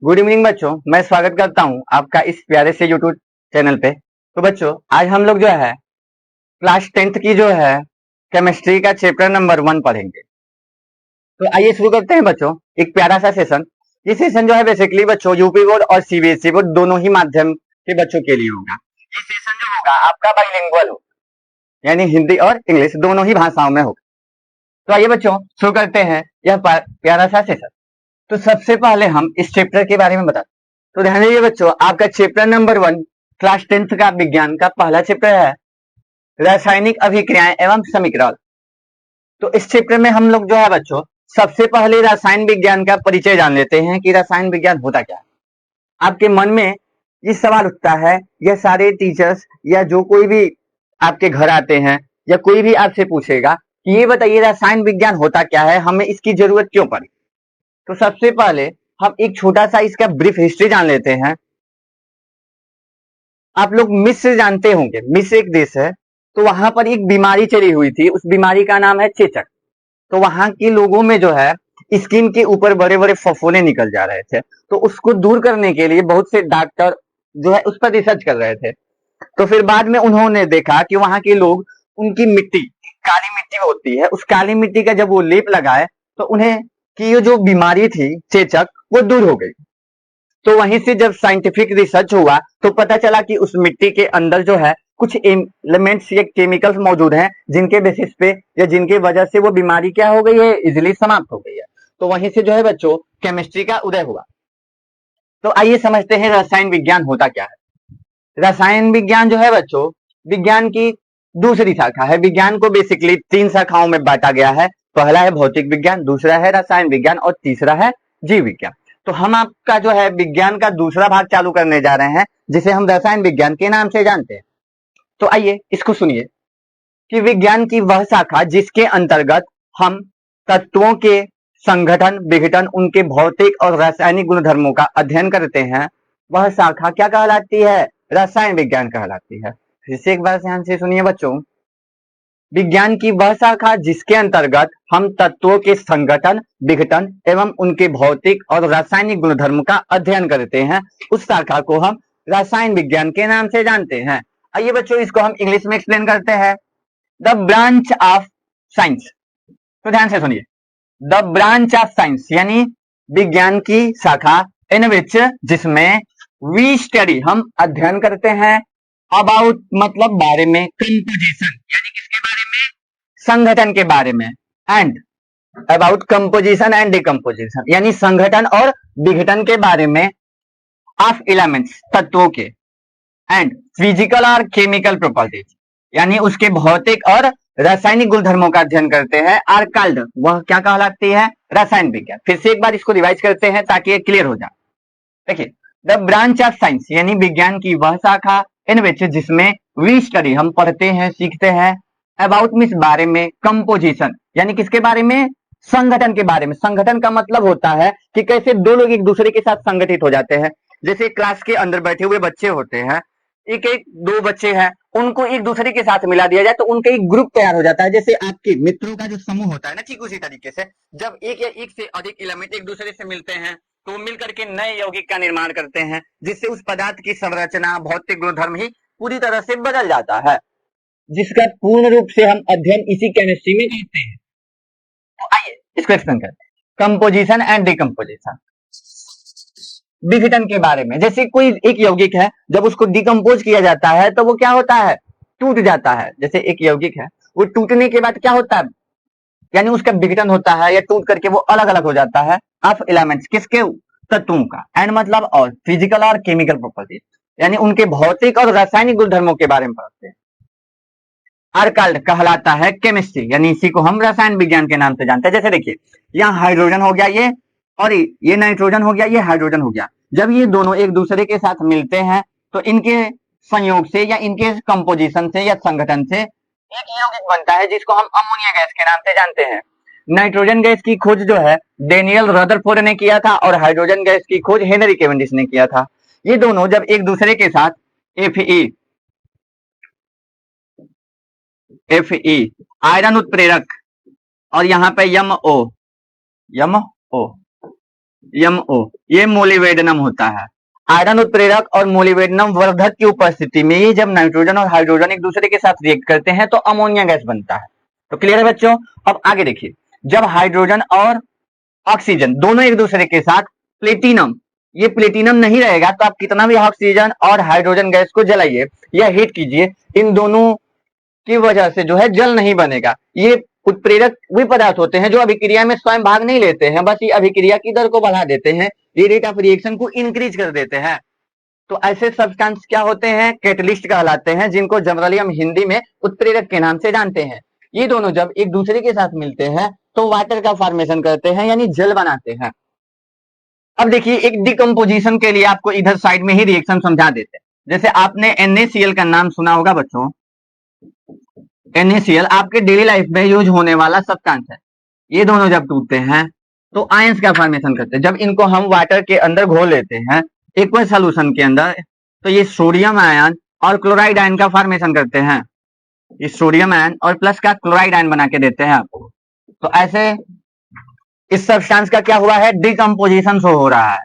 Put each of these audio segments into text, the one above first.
Good evening बच्चों, मैं स्वागत करता हूं आपका इस प्यारे से यूट्यूब चैनल पे। तो बच्चों, आज हम लोग जो है क्लास 10th की जो है केमिस्ट्री का चैप्टर नंबर 1 पढ़ेंगे। तो आइए शुरू करते हैं बच्चों, एक प्यारा सा सेशन। ये सेशन जो है बेसिकली बच्चों यूपी बोर्ड और सीबीएसई बोर्ड दोनों ही माध्यम के बच्चों के लिए होगा। ये सेशन जो होगा आपका बाइलिंगुअल होगा, यानी हिंदी और इंग्लिश दोनों ही भाषाओं में होगा। तो आइए बच्चों शुरू करते हैं यह प्यारा सा सेशन। तो सबसे पहले हम इस चैप्टर के बारे में बताते हैं। तो ध्यान दीजिए बच्चों, आपका चैप्टर नंबर 1 क्लास 10th का विज्ञान का पहला चैप्टर है रासायनिक अभिक्रियाएं एवं समीकरण। तो इस चैप्टर में हम लोग जो है बच्चों सबसे पहले रसायन विज्ञान का परिचय जान लेते हैं कि रसायन विज्ञान होता क्या है। आपके मन में ये सवाल उठता है, यह सारे टीचर्स या जो कोई भी आपके घर आते हैं या कोई भी आपसे पूछेगा कि ये बताइए रसायन विज्ञान होता क्या है, हमें इसकी जरूरत क्यों पड़ी। तो सबसे पहले हम एक छोटा सा इसका ब्रीफ हिस्ट्री जान लेते हैं। आप लोग मिस्र जानते होंगे, मिस्र एक देश है। तो वहां पर एक बीमारी चली हुई थी, उस बीमारी का नाम है चेचक। तो वहां के लोगों में जो है स्किन के ऊपर बड़े बड़े फफोले निकल जा रहे थे। तो उसको दूर करने के लिए बहुत से डॉक्टर जो है उस पर रिसर्च कर रहे थे। तो फिर बाद में उन्होंने देखा कि वहां के लोग उनकी मिट्टी, काली मिट्टी होती है, उस काली मिट्टी का जब वो लेप लगाए तो उन्हें कि ये जो बीमारी थी चेचक वो दूर हो गई। तो वहीं से जब साइंटिफिक रिसर्च हुआ तो पता चला कि उस मिट्टी के अंदर जो है कुछ एलिमेंट्स या केमिकल्स मौजूद हैं जिनके बेसिस पे या जिनके वजह से वो बीमारी क्या हो गई है, इजिली समाप्त हो गई है। तो वहीं से जो है बच्चों केमिस्ट्री का उदय हुआ। तो आइए समझते हैं रसायन विज्ञान होता क्या है। रसायन विज्ञान जो है बच्चों विज्ञान की दूसरी शाखा है। विज्ञान को बेसिकली 3 शाखाओं में बांटा गया है। पहला है भौतिक विज्ञान, दूसरा है रसायन विज्ञान और तीसरा है जीव विज्ञान। तो हम आपका जो है विज्ञान का दूसरा भाग चालू करने जा रहे हैं जिसे हम रसायन विज्ञान के नाम से जानते हैं। तो आइए इसको सुनिए कि विज्ञान की वह शाखा जिसके अंतर्गत हम तत्वों के संगठन, विघटन, उनके भौतिक और रासायनिक गुणधर्मों का अध्ययन करते हैं, वह शाखा क्या कहलाती है? रसायन विज्ञान कहलाती है। फिर से एक बार ध्यान से सुनिए बच्चों, विज्ञान की वह शाखा जिसके अंतर्गत हम तत्वों के संगठन, विघटन एवं उनके भौतिक और रासायनिक गुणधर्म का अध्ययन करते हैं, उस शाखा को हम रसायन विज्ञान के नाम से जानते हैं। आइए बच्चों इसको हम इंग्लिश में एक्सप्लेन करते हैं। The branch of science. तो ध्यान से सुनिए, द ब्रांच ऑफ साइंस यानी विज्ञान की शाखा, इन विच जिसमें वी स्टडी हम अध्ययन करते हैं, अबाउट मतलब बारे में, कंपोजिशन यानी किसके बारे में? संगठन के बारे में, and about composition and decomposition यानी संगठन और विघटन के बारे में, ऑफ एलिमेंट्स तत्वों के, एंड फिजिकल और केमिकल प्रॉपर्टीज यानी उसके भौतिक और रासायनिक गुणधर्मों का अध्ययन करते हैं। आर कॉल्ड, वह क्या कहलाती है? रसायन विज्ञान। फिर से एक बार इसको रिवाइज करते हैं ताकि ये क्लियर हो जाए। देखिए, द ब्रांच ऑफ साइंस यानी विज्ञान की वह शाखा, इन विच जिसमें वी स्टडी हम पढ़ते हैं, सीखते हैं, अबाउट मीन्स बारे में, कंपोजिशन यानी किसके बारे में? संगठन के बारे में। संगठन का मतलब होता है कि कैसे दो लोग एक दूसरे के साथ संगठित हो जाते हैं। जैसे क्लास के अंदर बैठे हुए बच्चे होते हैं, एक एक दो बच्चे हैं, उनको एक दूसरे के साथ मिला दिया जाए तो उनका एक ग्रुप तैयार हो जाता है। जैसे आपके मित्रों का जो समूह होता है ना, ठीक उसी तरीके से जब एक या एक से अधिक एलिमेंट एक दूसरे से मिलते हैं तो वो मिलकर के नए यौगिक का निर्माण करते हैं, जिससे उस पदार्थ की संरचना, भौतिक गुणधर्म ही पूरी तरह से बदल जाता है, जिसका पूर्ण रूप से हम अध्ययन इसी केमिस्ट्री में करते हैं। तो आइए इसको एक्सप्लेन करते हैं। कंपोजिशन एंड डिकम्पोजिशन, विघटन के बारे में। जैसे कोई एक यौगिक है, जब उसको डिकम्पोज किया जाता है तो वो क्या होता है? टूट जाता है। जैसे एक यौगिक है, वो टूटने के बाद क्या होता है? यानी उसका विघटन होता है या टूट करके वो अलग अलग हो जाता है। ऑफ एलिमेंट्स किसके? तत्वों का। एंड मतलब और फिजिकल और केमिकल प्रॉपर्टीज यानी उनके भौतिक और रासायनिक गुणधर्मों के बारे में पढ़ते हैं। आर कॉल्ड कहलाता है केमिस्ट्री, यानी इसी को हम रसायन विज्ञान के नाम से जानते हैं। जैसे देखिए, यहाँ हाइड्रोजन हो गया ये, और ये नाइट्रोजन हो गया, ये हाइड्रोजन हो गया। जब ये दोनों एक दूसरे के साथ मिलते हैं तो इनके संयोग से या इनके कंपोजिशन से या संगठन से एक यौगिक बनता है जिसको हम अमोनिया गैस के नाम से जानते हैं। नाइट्रोजन गैस की खोज जो है डेनियल रदरफोर्ड ने किया था और हाइड्रोजन गैस की खोज हेनरी कैवेंडिश ने किया था। ये दोनों जब एक दूसरे के साथ Fe आयरन उत्प्रेरक और यहाँ पे यम ओ MO, ये मोलिबेडनम होता है। आयरन उत्प्रेरक और मोलिबेडनम वर्धक की उपस्थिति में ये जब नाइट्रोजन और हाइड्रोजन एक दूसरे के साथ रिएक्ट करते हैं तो अमोनिया गैस बनता है। तो क्लियर है बच्चों। अब आगे देखिए, जब हाइड्रोजन और ऑक्सीजन दोनों एक दूसरे के साथ प्लेटिनम, ये प्लेटिनम नहीं रहेगा तो आप कितना भी ऑक्सीजन और हाइड्रोजन गैस को जलाइए या हीट कीजिए, इन दोनों की वजह से जो है जल नहीं बनेगा। ये उत्प्रेरक वे पदार्थ होते हैं जो अभिक्रिया में स्वयं भाग नहीं लेते हैं, बस ये अभिक्रिया की दर को बढ़ा देते हैं, ये रेट ऑफ रिएक्शन को इंक्रीज कर देते हैं। तो ऐसे सब्सटेंस क्या होते हैं, कैटलिस्ट कहलाते हैं, जिनको जनरली हम हिंदी में उत्प्रेरक के नाम से जानते हैं। ये दोनों जब एक दूसरे के साथ मिलते हैं तो वाटर का फॉर्मेशन करते हैं, यानी जल बनाते हैं। अब देखिए, एक डिकम्पोजिशन के लिए आपको इधर साइड में ही रिएक्शन समझा देते हैं। जैसे आपने NaCl का नाम सुना होगा बच्चों। NaCl आपके डेली लाइफ में यूज होने वाला सब्सटेंस है। ये दोनों जब टूटते हैं तो आयंस का फॉर्मेशन करते हैं। जब इनको हम वाटर के अंदर घोल लेते हैं एक्वस सॉल्यूशन के अंदर, तो ये सोडियम आयन और क्लोराइड आयन का फॉर्मेशन करते हैं। ये सोडियम आयन और प्लस का क्लोराइड आयन बना के देते हैं आपको। तो ऐसे इस सब्सटेंस का क्या हुआ है, डिकम्पोजिशन शो हो रहा है।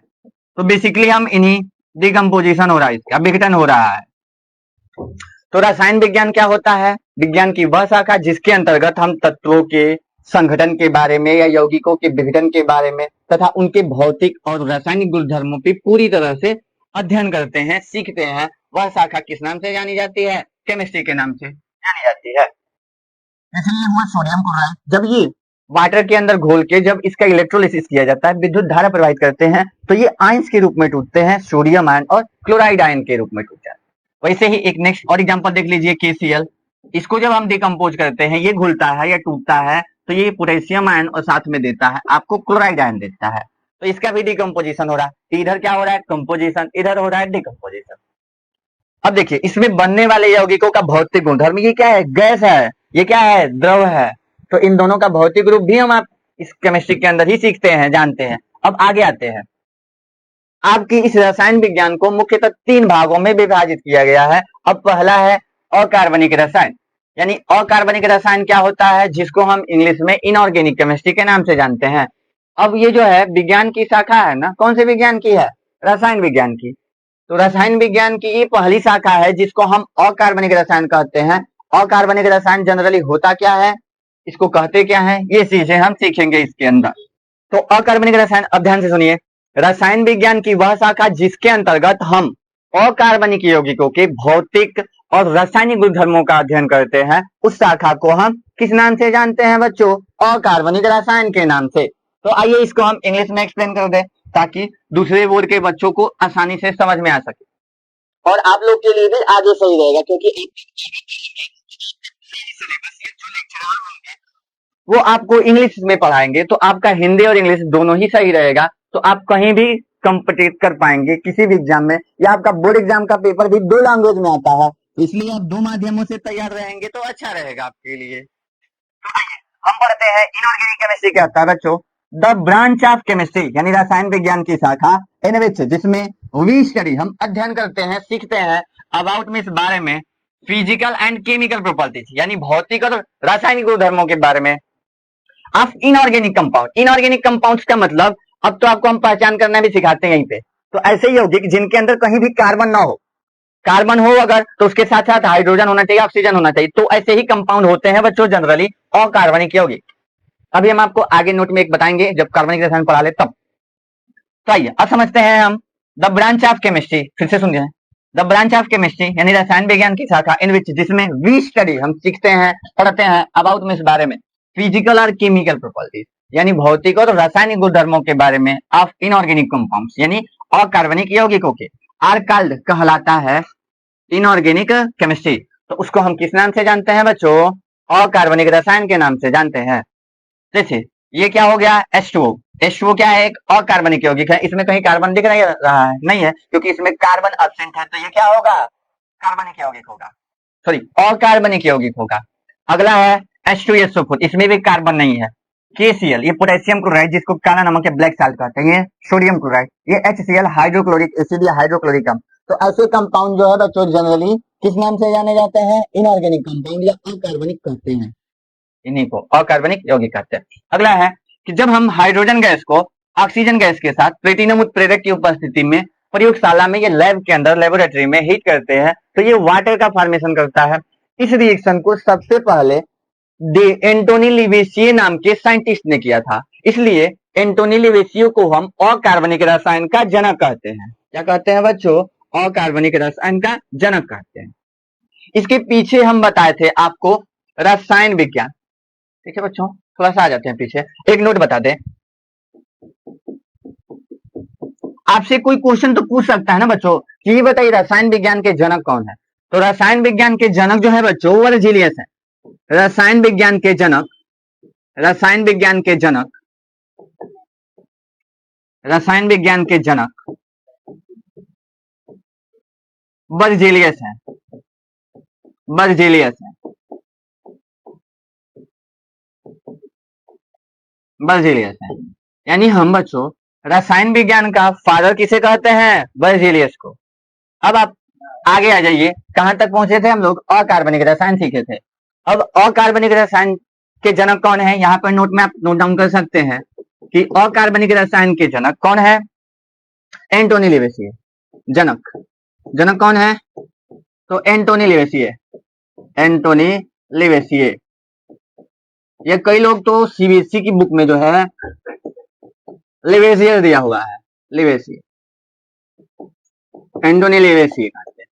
तो बेसिकली हम इन्हीं डिकम्पोजिशन हो रहा है, इसका विघटन हो रहा है। तो रसायन विज्ञान क्या होता है, विज्ञान की वह शाखा जिसके अंतर्गत हम तत्वों के संगठन के बारे में या यौगिकों के विघटन के बारे में तथा उनके भौतिक और रासायनिक गुणधर्मों की पूरी तरह से अध्ययन करते हैं, सीखते हैं। वह शाखा किस नाम से जानी जाती है, केमिस्ट्री के नाम से जानी जाती है। इसलिए हुआ सोडियम क्लोराइड, जब ये वाटर के अंदर घोल के जब इसका इलेक्ट्रोलिसिस किया जाता है, विद्युत धारा प्रवाहित करते हैं, तो ये आयंस के रूप में टूटते हैं, सोडियम आयन और क्लोराइड आयन के रूप में टूट जाते हैं। वैसे ही एक नेक्स्ट और एग्जांपल देख लीजिए, KCl। इसको जब हम डिकम्पोज करते हैं, ये घुलता है या टूटता है, तो ये पोटेशियम आयन और साथ में देता है आपको क्लोराइड आयन देता है। तो इसका भी डिकम्पोजिशन हो रहा है। इधर क्या हो रहा है, कंपोजिशन, इधर हो रहा है डिकम्पोजिशन। अब देखिए, इसमें बनने वाले यौगिकों का भौतिक गुणधर्म, ये क्या है, गैस है, ये क्या है, द्रव है। तो इन दोनों का भौतिक रूप भी हम आप इस केमिस्ट्री के अंदर ही सीखते हैं, जानते हैं। अब आगे आते हैं, आपकी इस रसायन विज्ञान को मुख्यतः 3 भागों में विभाजित किया गया है। अब पहला है अकार्बनिक रसायन, यानी अकार्बनिक रसायन क्या होता है, जिसको हम इंग्लिश में इनऑर्गेनिक केमिस्ट्री के नाम से जानते हैं। अब ये जो है विज्ञान की शाखा है ना, कौन से विज्ञान की है, रसायन विज्ञान की। तो रसायन विज्ञान की ये पहली शाखा है जिसको हम अकार्बनिक रसायन कहते हैं। अकार्बनिक रसायन जनरली होता क्या है, इसको कहते क्या है, ये चीजें हम सीखेंगे इसके अंदर। तो अकार्बनिक रसायन, अब ध्यान से सुनिए, रसायन विज्ञान की वह शाखा जिसके अंतर्गत हम अकार्बनिक यौगिकों के भौतिक और रासायनिक गुणधर्मों का अध्ययन करते हैं, उस शाखा को हम किस नाम से जानते हैं बच्चों, अकार्बनिक रसायन के नाम से। तो आइए इसको हम इंग्लिश में एक्सप्लेन कर दें ताकि दूसरे बोर्ड के बच्चों को आसानी से समझ में आ सके और आप लोग के लिए भी आगे सही रहेगा, क्योंकि वो आपको इंग्लिश में पढ़ाएंगे तो आपका हिंदी और इंग्लिश दोनों ही सही रहेगा। तो आप कहीं भी कम्पिटिट कर पाएंगे किसी भी एग्जाम में, या आपका बोर्ड एग्जाम का पेपर भी 2 लैंग्वेज में आता है, इसलिए आप 2 माध्यमों से तैयार रहेंगे तो अच्छा रहेगा आपके लिए। तो आइए हम पढ़ते हैं इनऑर्गेनिक केमिस्ट्री क्या होता है बच्चों। द ब्रांच ऑफ केमिस्ट्री, यानी रसायन विज्ञान की शाखा, इन विच, जिसमें वी स्टडी, हम अध्ययन करते हैं, सीखते हैं, अबाउट में, इस बारे में, फिजिकल एंड केमिकल प्रॉपर्टीज, यानी भौतिक और रासायनिक गुणधर्मों के बारे में, of inorganic compound. Inorganic compounds का मतलब अब तो आपको हम पहचान करना भी सिखाते हैं यहीं पे। तो ऐसे यौगिक जिनके अंदर कहीं भी कार्बन ना हो, कार्बन हो अगर तो उसके साथ साथ हाइड्रोजन होना चाहिए, ऑक्सीजन होना चाहिए, तो ऐसे ही कंपाउंड होते हैं बच्चों जनरली अकार्बनिक यौगिक। अभी हम आपको आगे नोट में एक बताएंगे जब कार्बनिक रसायन पढ़ा ले तब। तो आइए अब समझते हैं हम द ब्रांच ऑफ केमिस्ट्री, फिर से सुनिए, द ब्रांच ऑफ केमिस्ट्री यानी रसायन विज्ञान की शाखा, इन विच, जिसमें वी स्टडी, हम सीखते हैं, पढ़ते हैं, अबाउट में, इस बारे में, फिजिकल और केमिकल प्रॉपर्टीज, यानी भौतिक और रासायनिक गुणधर्मों के बारे में, ऑफ इनऑर्गेनिक कंपाउंड्स, यानी अकार्बनिक यौगिकों के, आर कॉल्ड, कहलाता है इनऑर्गेनिक केमिस्ट्री। तो उसको हम किस नाम से जानते हैं बच्चों, अकार्बनिक रसायन के नाम से जानते हैं। देखिए ये क्या हो गया, H2O। H2O क्या है, एक अकार्बनिक यौगिक है। इसमें कहीं कार्बन दिख रहा है, नहीं है, क्योंकि इसमें कार्बन एब्सेंट है, तो ये क्या होगा, कार्बनिक यौगिक होगा, सॉरी अकार्बनिक यौगिक होगा। अगला है H2SO4, इसमें भी कार्बन नहीं है। KCl, ये पोटेशियम क्लोराइड, जिसको काला नमक या ब्लैक साल्ट कहते हैं, ये सोडियम क्लोराइड। ये HCl, हाइड्रोक्लोरिक एसिड या हाइड्रोक्लोरिक अम्ल। तो ऐसे कंपाउंड जो है बच्चों जनरली किस नाम से जाने जाते हैं, इनऑर्गेनिक कंपाउंड या अकार्बनिक कहते हैं, इन्हीं को अकार्बनिक यौगिक कहते हैं। अगला है कि जब हम हाइड्रोजन गैस को ऑक्सीजन गैस के साथ प्लेटिनम उत्प्रेरक की उपस्थिति में प्रयोगशाला में, ये लैब के अंदर लेबोरेटरी में हीट करते हैं तो ये वाटर का फॉर्मेशन करता है। इस रिएक्शन को सबसे पहले एंटोनी लिवेसिए नाम के साइंटिस्ट ने किया था, इसलिए एंटोनी लिवेसियो को हम अकार्बनिक रसायन का जनक कहते हैं। क्या कहते हैं बच्चों? अकार्बनिक रसायन का जनक कहते हैं। इसके पीछे हम बताए थे आपको रसायन विज्ञान। ठीक है बच्चों, थोड़ा सा आ जाते हैं पीछे, एक नोट बता दें। आपसे कोई क्वेश्चन तो पूछ सकता है ना बच्चों कि ये बताइए रसायन विज्ञान के जनक कौन है? तो रसायन विज्ञान के जनक जो है बच्चों वो वर्जिलियस है। रसायन विज्ञान के जनक, रसायन विज्ञान के जनक, रसायन विज्ञान के जनक वर्जिलियस है, वर्जिलियस है, वर्जिलियस है। यानी हम बच्चों रसायन विज्ञान का फादर किसे कहते हैं? वर्जिलियस को। अब आप आगे आ जाइए, कहां तक पहुंचे थे हम लोग? अकार्बनिक रसायन सीखे थे। अब अकार्बनिक रसायन के जनक कौन है? यहाँ पर नोट में आप नोट डाउन कर सकते हैं कि अकार्बनिक रसायन के जनक कौन है? एंटोनी लिवेसिए। जनक, जनक कौन है? तो एंटोनी लिवेसिए, एंटोनी लिवेसिए। ये कई लोग तो सीबीएसई की बुक में जो है लिवेसियर दिया हुआ है, लिवेसिए, एंटोनी लिवेसिए कहते हैं।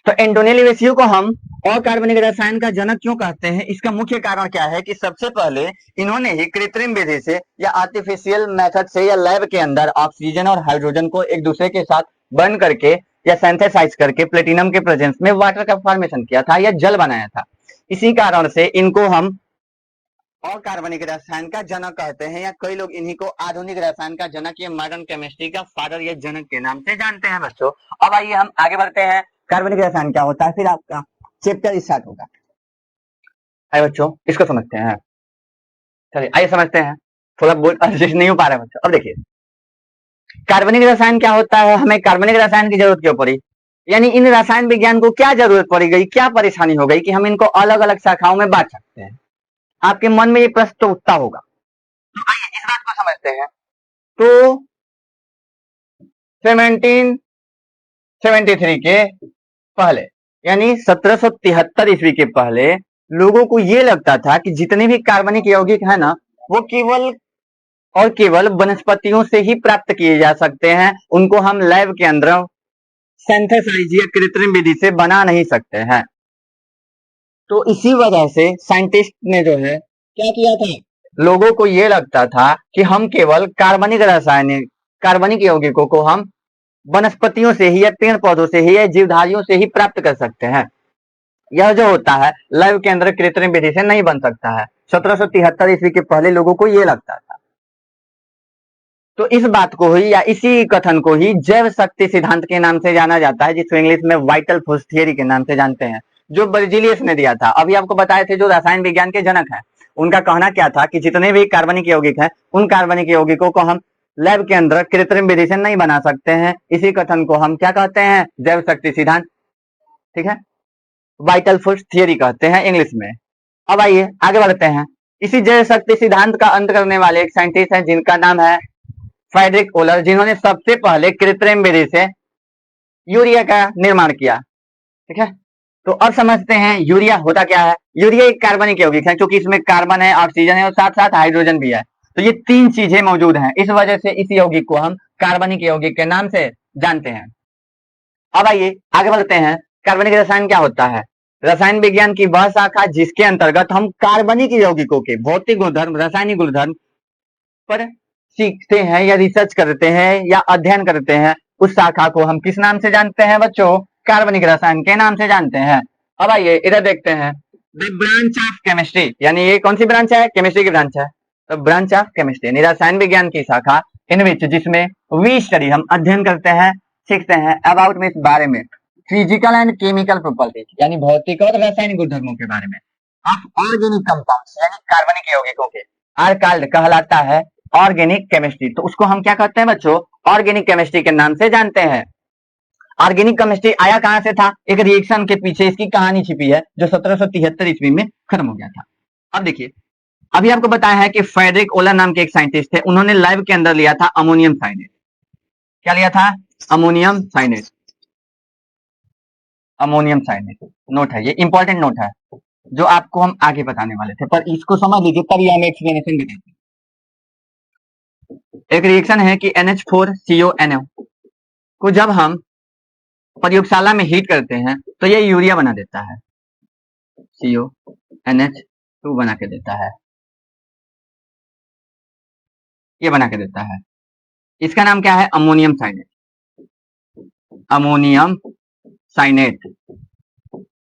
तो एंटोनी लिवेसियो को हम अकार्बनिक रसायन का जनक क्यों कहते हैं? इसका मुख्य कारण क्या है कि सबसे पहले इन्होंने ही कृत्रिम विधि से या आर्टिफिशियल मेथड से या लैब के अंदर ऑक्सीजन और हाइड्रोजन को एक दूसरे के साथ बर्न करके या सिंथेसाइज करके प्लेटिनम के प्रेजेंस में वाटर का फॉर्मेशन किया था या जल बनाया था। इसी कारण से इनको हम अकार्बनिक रसायन का जनक कहते हैं, या कई लोग इन्हीं को आधुनिक रसायन का जनक या मॉडर्न केमिस्ट्री का फादर या जनक के नाम से जानते हैं बच्चों। अब आइए हम आगे बढ़ते हैं, कार्बनिक रसायन क्या होता है, फिर आपका चैप्टर स्टार्ट होगा। आइए बच्चों इसको समझते हैं। चलिए आइए समझते हैं, थोड़ा बोल एडजस्ट नहीं हो पा रहा है बच्चों। अब देखिए कार्बनिक रसायन क्या होता है, हमें कार्बनिक रसायन की जरूरत क्यों पड़ी, यानी इन रसायन विज्ञान को क्या जरूरत पड़ी गई, क्या परेशानी हो गई कि हम इनको अलग अलग शाखाओं में बांट सकते हैं। आपके मन में ये प्रश्न तो उठता होगा। तो आइए इस बात को समझते हैं। तो 1773 के पहले, यानी 1773 ईस्वी के पहले लोगों को ये लगता था कि जितने भी कार्बनिक यौगिक है ना वो केवल और केवल वनस्पतियों से ही प्राप्त किए जा सकते हैं, उनको हम लैब के अंदर सिंथेसाइज या कृत्रिम विधि से बना नहीं सकते हैं। तो इसी वजह से साइंटिस्ट ने जो है क्या किया था, लोगों को यह लगता था कि हम केवल कार्बनिक यौगिकों को हम वनस्पतियों से ही या पेड़ पौधों से ही या जीवधारियों से ही प्राप्त कर सकते हैं। यह जो होता है लैब के अंदर कृत्रिम विधि से नहीं बन सकता है। 1773 ईस्वी के पहले लोगों को यह लगता था। तो इस बात को ही या इसी कथन को ही जैव शक्ति सिद्धांत के नाम से जाना जाता है, जिसको इंग्लिश में वाइटल फोर्स थियरी के नाम से जानते हैं, जो बर्जिलियस ने दिया था। अभी आपको बताए थे जो रसायन विज्ञान के जनक है, उनका कहना क्या था कि जितने भी कार्बनिक यौगिक हैं उन कार्बनिक यौगिकों को हम लैब के अंदर कृत्रिम विधि से नहीं बना सकते हैं। इसी कथन को हम क्या कहते हैं, जैव शक्ति सिद्धांत। ठीक है, वाइटल फोर्स थियरी कहते हैं इंग्लिश में। अब आइए आगे बढ़ते हैं। इसी जैव शक्ति सिद्धांत का अंत करने वाले एक साइंटिस्ट हैं जिनका नाम है फ्रेडरिक ओलर, जिन्होंने सबसे पहले कृत्रिम विधि से यूरिया का निर्माण किया। ठीक है, तो अब समझते हैं यूरिया होता क्या है। यूरिया एक कार्बनिक यौगिक है क्योंकि इसमें कार्बन है, ऑक्सीजन है और साथ साथ हाइड्रोजन भी है। तो ये तीन चीजें मौजूद हैं, इस वजह से इस यौगिक को हम कार्बनिक यौगिक के नाम से जानते हैं। अब आइए आगे बढ़ते हैं, कार्बनिक रसायन क्या होता है। रसायन विज्ञान की वह शाखा जिसके अंतर्गत हम कार्बनिक यौगिकों के भौतिक गुणधर्म, रासायनिक गुणधर्म पर सीखते हैं या रिसर्च करते हैं या अध्ययन करते हैं, उस शाखा को हम किस नाम से जानते हैं बच्चों, कार्बनिक रसायन के नाम से जानते हैं। अब आइए इधर देखते हैं, द ब्रांच ऑफ केमिस्ट्री, यानी ये कौन सी ब्रांच है, केमिस्ट्री की ब्रांच है। तो ब्रांच ऑफ केमिस्ट्री यानी रसायन विज्ञान की शाखा, इन विच जिसमें वी स्टडी हम अध्ययन करते हैं, सीखते हैं अबाउट में, इस बारे में, फिजिकल एंड केमिकल प्रॉपर्टीज यानी भौतिक और रासायनिक गुणधर्मों के बारे में, ऑफ ऑर्गेनिक कंपाउंड्स यानी कार्बनिक यौगिकों के, आर कॉल्ड कहलाता है ऑर्गेनिक केमिस्ट्री। तो उसको हम क्या कहते हैं बच्चों, ऑर्गेनिक केमिस्ट्री के नाम से जानते हैं। ऑर्गेनिक केमिस्ट्री आया कहां से था, एक रिएक्शन के पीछे इसकी कहानी छिपी है जो 1773 ईस्वी में खत्म हो गया था। अब देखिए अभी आपको बताया है कि फ्रेडरिक ओलर नाम के एक साइंटिस्ट थे, उन्होंने लैब के अंदर लिया था अमोनियम साइनेट। क्या लिया था? Ammonium cyanate. Ammonium cyanate note है, ये इंपॉर्टेंट नोट है जो आपको हम आगे बताने वाले थे, पर इसको समझ लीजिए तभी हम एक्सप्लेनेशन देंगे। एक रिएक्शन है कि NH4CONO को जब हम प्रयोगशाला में हीट करते हैं तो ये यूरिया बना देता है, CONH2 बना के देता है, ये बना के देता है। इसका नाम क्या है? Ammonium cyanate. Ammonium cyanate.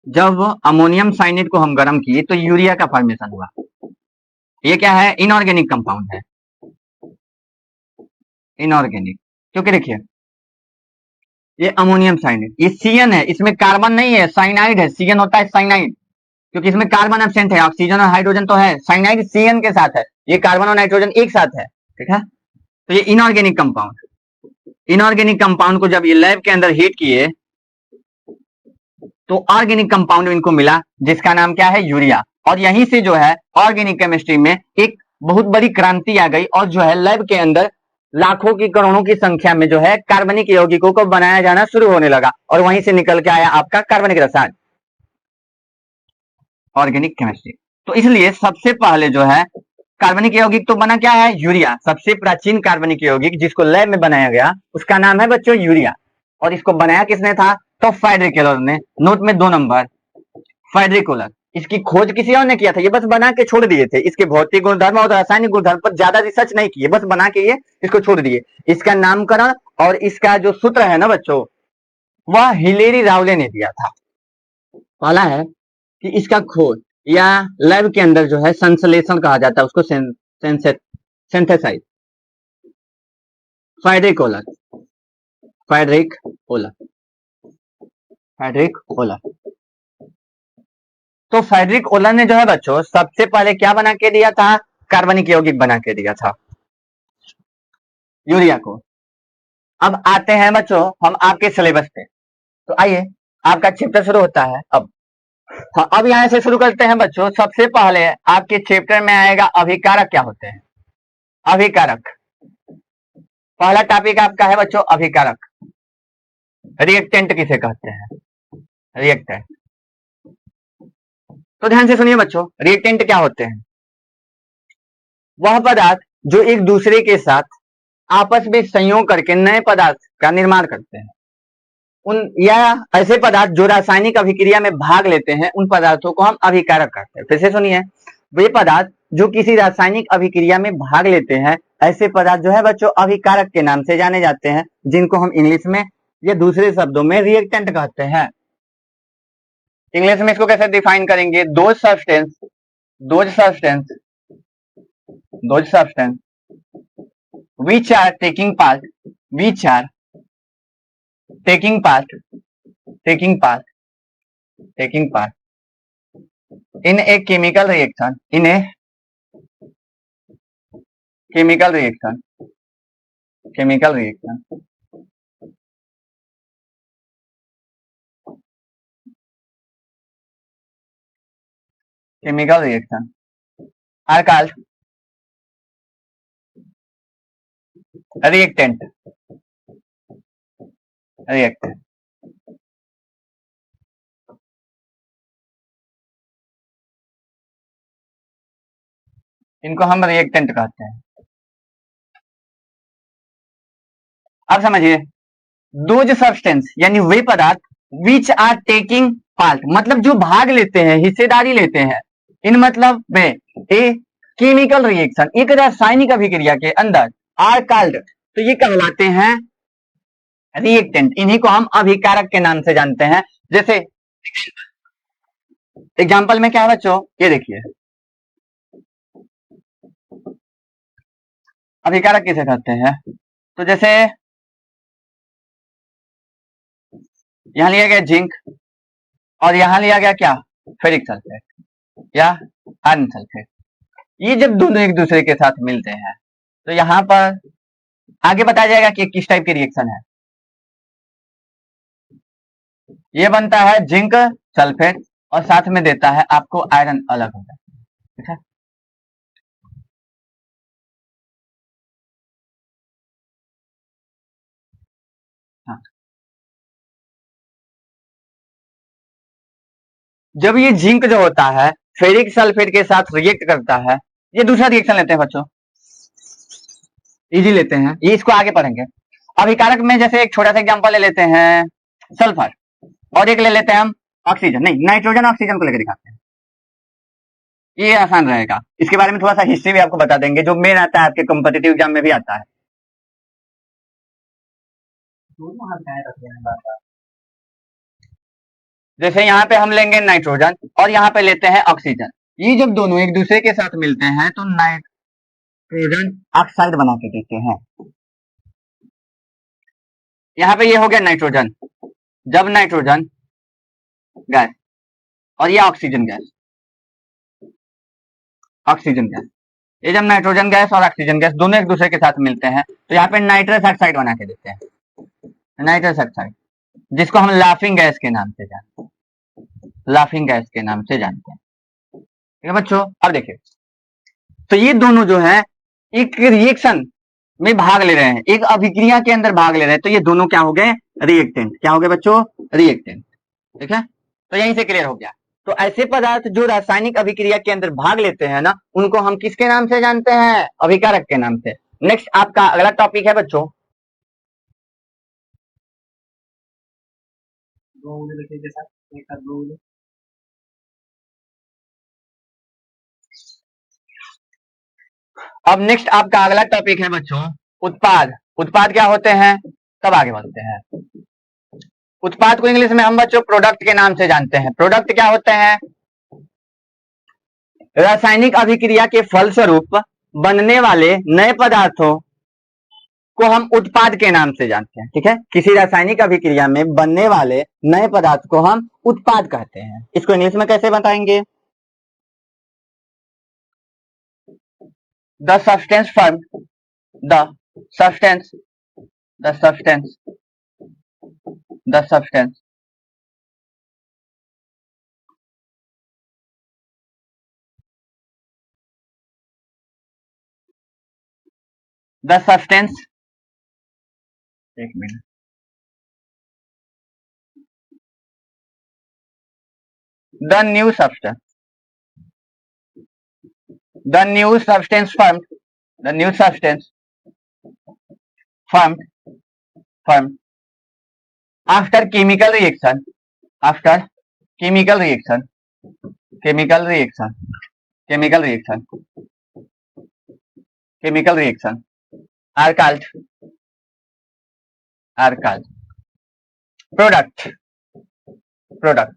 जब अमोनियम साइनेट को हम गर्म किए तो यूरिया का फॉर्मेशन हुआ। ये क्या है? इनऑर्गेनिक कंपाउंड है, इनऑर्गेनिक। क्योंकि देखिए ये अमोनियम साइनेट, ये CN है, इसमें कार्बन नहीं है, साइनाइड है। CN होता है साइनाइड, क्योंकि इसमें कार्बन एब्सेंट है, ऑक्सीजन और हाइड्रोजन तो है, साइनाइड CN के साथ है, ये कार्बन और नाइट्रोजन एक साथ है, ठीक है। तो ये इनऑर्गेनिक कंपाउंड, इनऑर्गेनिक कंपाउंड को जब ये लैब के अंदर हीट किए तो ऑर्गेनिक कंपाउंड इनको मिला जिसका नाम क्या है? यूरिया। और यहीं से जो है ऑर्गेनिक केमिस्ट्री में एक बहुत बड़ी क्रांति आ गई और जो है लैब के अंदर लाखों की करोड़ों की संख्या में जो है कार्बनिक यौगिकों को बनाया जाना शुरू होने लगा और वहीं से निकल के आया आपका कार्बनिक रसायन, ऑर्गेनिक केमिस्ट्री। तो इसलिए सबसे पहले जो है कार्बनिक यौगिक तो बना क्या है? यूरिया। सबसे प्राचीन कार्बनिक यौगिक जिसको लैब में बनाया गया उसका नाम है बच्चों यूरिया। और इसको बनाया किसने था? तो फ्रेडरिक ओलर ने। नोट में 2 नंबर, फ्रेडरिक ओलर। इसकी खोज किसी और ने किया था, ये बस बना के छोड़ दिए थे। इसके भौतिक गुणधर्म और रासायनिक गुणधर्म पर ज्यादा रिसर्च नहीं किए, बस बना के ये इसको छोड़ दिए। इसका नामकरण और इसका जो सूत्र है ना बच्चों, वह हिलेरी रावले ने दिया था। पहला है कि इसका खोज या लैब के अंदर जो है संश्लेषण कहा जाता है उसको, synthesize. Friedrich Wohler, Friedrich Wohler, Friedrich Wohler. तो फ्रेडरिक ओलर ने जो है बच्चों सबसे पहले क्या बना के दिया था? कार्बनिक यौगिक बना के दिया था, यूरिया को। अब आते हैं बच्चों हम आपके सिलेबस पे। तो आइए आपका चैप्टर शुरू होता है अब। हाँ, अब यहां से शुरू करते हैं बच्चों। सबसे पहले आपके चैप्टर में आएगा अभिकारक क्या होते हैं। अभिकारक, पहला टॉपिक आपका है बच्चों अभिकारक। रिएक्टेंट किसे कहते हैं? रिएक्टेंट। तो ध्यान से सुनिए बच्चों, रिएक्टेंट क्या होते हैं? वह पदार्थ जो एक दूसरे के साथ आपस में संयोग करके नए पदार्थ का निर्माण करते हैं, उन या ऐसे पदार्थ जो रासायनिक अभिक्रिया में भाग लेते हैं उन पदार्थों को हम अभिकारक कहते हैं। फिर से सुनिए, वे पदार्थ जो किसी रासायनिक अभिक्रिया में भाग लेते हैं ऐसे पदार्थ जो है बच्चों अभिकारक के नाम से जाने जाते हैं, जिनको हम इंग्लिश में या दूसरे शब्दों में रिएक्टेंट कहते हैं। इंग्लिश में इसको कैसे डिफाइन करेंगे? Those substance, those substance, those substance which are taking part, which are taking part, taking part, taking part in a chemical reaction, in a chemical reaction, chemical reaction, chemical reaction are called reactant, reactant. इनको हम reactant कहते हैं। अब समझिए, those substance यानी वे पदार्थ which are taking part, मतलब जो भाग लेते हैं, हिस्सेदारी लेते हैं, इन मतलब में ए केमिकल रिएक्शन, एक रासायनिक अभिक्रिया के अंदर, आर कॉल्ड, तो ये कहलाते हैं रिएक्टेंट। इन्हीं को हम अभिकारक के नाम से जानते हैं। जैसे एग्जाम्पल में क्या है बच्चों, ये देखिए अभिकारक किसे कहते हैं। तो जैसे यहां लिया गया जिंक और यहां लिया गया क्या? फेरिक सल्फेट या आयरन सल्फेट। ये जब दोनों एक दूसरे के साथ मिलते हैं तो यहां पर आगे बताया जाएगा कि किस टाइप की रिएक्शन है। ये बनता है जिंक सल्फेट और साथ में देता है आपको आयरन, अलग हो जाता है, ठीक है। जब ये जिंक जो होता है फेरिक सल्फेट के साथ रिएक्ट करता है, ये दूसरा रिएक्शन लेते हैं बच्चों, इजी लेते हैं, ये इसको आगे पढ़ेंगे। अभिकारक में जैसे एक छोटा सा एग्जांपल ले लेते हैं सल्फर, और एक ले लेते हैं हम ऑक्सीजन, नहीं नाइट्रोजन ऑक्सीजन को लेकर दिखाते हैं, ये आसान रहेगा। इसके बारे में थोड़ा सा हिस्ट्री भी आपको बता देंगे, जो मेन आता है आपके कॉम्पिटिटिव एग्जाम में भी आता है। जैसे यहाँ पे हम लेंगे नाइट्रोजन और यहाँ पे लेते हैं ऑक्सीजन, ये जब दोनों एक दूसरे के साथ मिलते हैं तो नाइट्रोजन ऑक्साइड बना के देते हैं। यहाँ पे ये हो गया नाइट्रोजन, जब नाइट्रोजन गैस और ये ऑक्सीजन गैस, ऑक्सीजन गैस, ये जब नाइट्रोजन गैस और ऑक्सीजन गैस दोनों एक दूसरे के साथ मिलते हैं तो यहाँ पे नाइट्रस ऑक्साइड बना के देते हैं, नाइट्रस ऑक्साइड, जिसको हम लाफिंग गैस के नाम से जानते हैं, लाफिंग गैस के नाम से जानते हैं। ठीक है बच्चों, अब देखिए, तो ये दोनों जो है एक रिएक्शन में भाग ले रहे हैं, एक अभिक्रिया के अंदर भाग ले रहे हैं, तो ये दोनों क्या हो गए, रिएक्टेंट। क्या हो गए बच्चों, रिएक्टेंट। ठीक है, तो यहीं से क्लियर हो गया। तो ऐसे पदार्थ जो रासायनिक अभिक्रिया के अंदर भाग लेते हैं ना, उनको हम किसके नाम से जानते हैं, अभिकारक के नाम से। नेक्स्ट आपका अगला टॉपिक है बच्चों, अब नेक्स्ट आपका अगला टॉपिक है बच्चों उत्पाद। उत्पाद क्या होते हैं, तब आगे बढ़ते हैं। उत्पाद को इंग्लिश में हम बच्चों प्रोडक्ट के नाम से जानते हैं। प्रोडक्ट क्या होते हैं, रासायनिक अभिक्रिया के फलस्वरूप बनने वाले नए पदार्थों को हम उत्पाद के नाम से जानते हैं। ठीक है, किसी रासायनिक अभिक्रिया में बनने वाले नए पदार्थ को हम उत्पाद कहते हैं। इसको इंग्लिश में कैसे बताएंगे, the substance formed, the substance, the substance, the substance the substance, एक minute, the new substance, the new substance formed, the new substance formed after chemical reaction, after chemical reaction, chemical reaction, chemical reaction, chemical reaction are called product, product।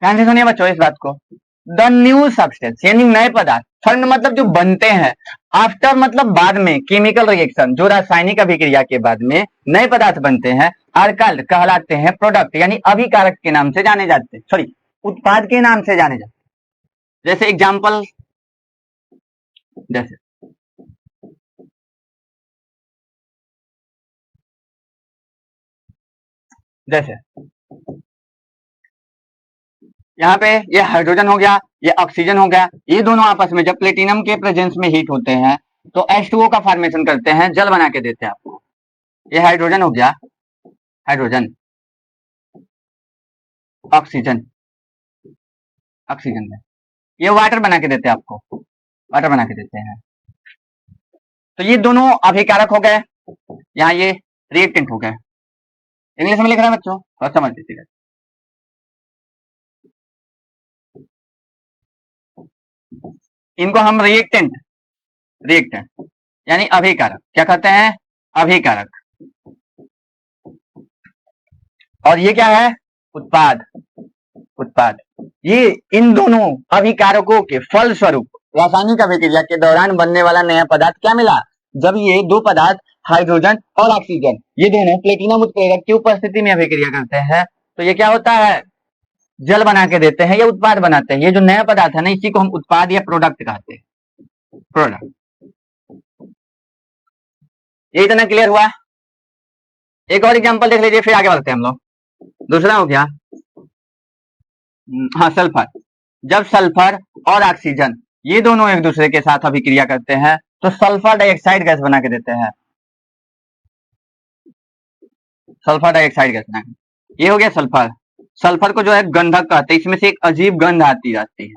ध्यान से सुनिए बच्चों इस बात को, the new substance यानी नए पदार्थ, फर्म मतलब जो बनते हैं, आफ्टर मतलब बाद में, केमिकल रिएक्शन जो रासायनिक अभिक्रिया के बाद में नए पदार्थ बनते हैं, आर कॉल्ड कहलाते हैं प्रोडक्ट यानी अभिकारक के नाम से जाने जाते हैं, सॉरी उत्पाद के नाम से जाने जाते हैं। जैसे एग्जांपल, जैसे जैसे यहाँ पे ये हाइड्रोजन हो गया, ये ऑक्सीजन हो गया, ये दोनों आपस में जब प्लेटिनम के प्रेजेंस में हीट होते हैं तो H2O का फॉर्मेशन करते हैं, जल बना के देते हैं आपको। ये हाइड्रोजन हो गया, हाइड्रोजन, ऑक्सीजन, ऑक्सीजन में ये वाटर बना के देते हैं आपको, वाटर बना के देते हैं। तो ये दोनों अभिकारक हो गए, यहाँ ये रिएक्टेंट हो गए। इंग्लिश में लिख रहे हैं बच्चों, और समझ लीजिएगा। इनको हम रिएक्टेंट, रिएक्टेंट यानी अभिकारक क्या कहते हैं, अभिकारक। और ये क्या है, उत्पाद, उत्पाद। ये इन दोनों अभिकारकों के फल स्वरूप रासायनिक अभिक्रिया के दौरान बनने वाला नया पदार्थ क्या मिला, जब ये दो पदार्थ हाइड्रोजन और ऑक्सीजन ये दोनों प्लेटिनम उत्प्रेरक की उपस्थिति में अभिक्रिया करते हैं तो ये क्या होता है, जल बना के देते हैं या उत्पाद बनाते हैं। ये जो नया पदार्थ है ना, इसी को हम उत्पाद या प्रोडक्ट कहते हैं, प्रोडक्ट। ये इतना क्लियर हुआ। एक और एग्जांपल देख लीजिए, फिर आगे बढ़ते हैं हम लोग। दूसरा हो गया, हाँ सल्फर। जब सल्फर और ऑक्सीजन ये दोनों एक दूसरे के साथ अभिक्रिया करते हैं तो सल्फर डाइऑक्साइड गैस बना के देते हैं, सल्फर डाइऑक्साइड गैस बना के। ये हो गया सल्फर, सल्फर को जो है गंधक कहते हैं, इसमें से एक अजीब गंध आती रहती है।